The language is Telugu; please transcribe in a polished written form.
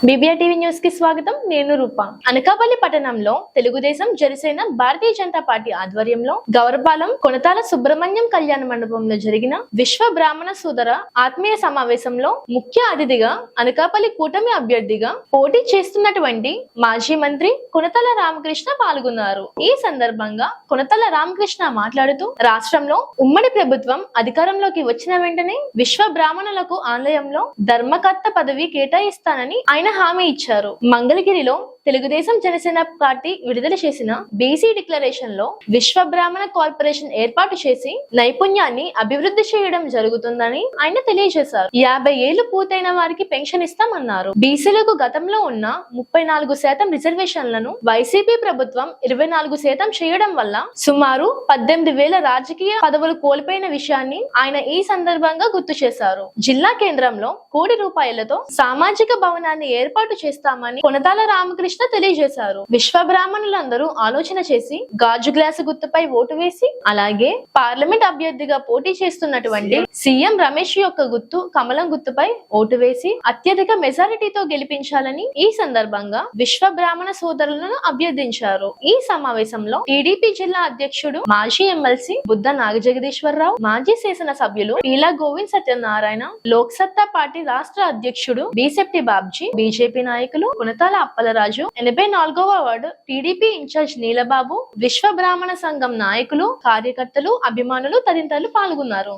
బీబీఆర్ టీవీ న్యూస్ కి స్వాగతం. నేను రూప. అనకాపల్లి పట్టణంలో తెలుగుదేశం జనసేన భారతీయ జనతా పార్టీ ఆధ్వర్యంలో గౌరపాలెం కొనతాల సుబ్రహ్మణ్యం కళ్యాణ మండపంలో జరిగిన విశ్వ బ్రాహ్మణ సోదర ఆత్మీయ సమావేశంలో ముఖ్య అతిథిగా అనకాపల్లి కూటమి అభ్యర్థిగా పోటీ చేస్తున్నటువంటి మాజీ మంత్రి కొనతాల రామకృష్ణ పాల్గొన్నారు. ఈ సందర్భంగా కొనతాల రామకృష్ణ మాట్లాడుతూ రాష్ట్రంలో ఉమ్మడి ప్రభుత్వం అధికారంలోకి వచ్చిన వెంటనే విశ్వ బ్రాహ్మణులకు ఆలయంలో ధర్మకర్త పదవి కేటాయిస్తానని ఆయన హామీ ఇచ్చారు. మంగళగిరిలో తెలుగుదేశం జనసేన పార్టీ విడుదల చేసిన బీసీ డిక్లరేషన్ లో విశ్వ బ్రాహ్మణ కార్పొరేషన్ ఏర్పాటు చేసి నైపుణ్యాన్ని అభివృద్ధి చేయడం జరుగుతుందని ఆయన తెలియజేశారు. 50 ఏళ్లు పూర్తయిన వారికి పెన్షన్ ఇస్తామన్నారు. బీసీలకు గతంలో ఉన్న 34% రిజర్వేషన్లను వైసీపీ ప్రభుత్వం 24% చేయడం వల్ల సుమారు 18,000 రాజకీయ పదవులు కోల్పోయిన విషయాన్ని ఆయన ఈ సందర్భంగా గుర్తు చేశారు. జిల్లా కేంద్రంలో ₹1 కోటితో సామాజిక భవనాన్ని ఏర్పాటు చేస్తామని కొనతాల రామకృష్ణ తెలియజేశారు. విశ్వ బ్రాహ్మణులందరూ ఆలోచన చేసి గాజు గ్లాసు గుర్తుపై ఓటు వేసి అలాగే పార్లమెంట్ అభ్యర్థిగా పోటీ చేస్తున్నటువంటి సీఎం రమేష్ యొక్క గుర్తు కమలం గుర్తుపై ఓటు వేసి అత్యధిక మెజారిటీతో గెలిపించాలని ఈ సందర్భంగా విశ్వ బ్రాహ్మణ సోదరులను అభ్యర్థించారు. ఈ సమావేశంలో టీడీపీ జిల్లా అధ్యక్షుడు మాజీ ఎమ్మెల్సీ బుద్ధ నాగజగదీశ్వరరావు, మాజీ శాసన సభ్యులు పీలా గోవింద్ సత్యనారాయణ, లోక్ సత్తా పార్టీ రాష్ట్ర అధ్యక్షుడు బీసెప్టి బాబ్జీ, బీజేపీ నాయకులు కొనతాల అప్పలరాజు, 84వ ward TDP in-charge Neelababu, Vishwa Brahmana సంఘం నాయకులు, కార్యకర్తలు, అభిమానులు తదితరులు పాల్గొన్నారు.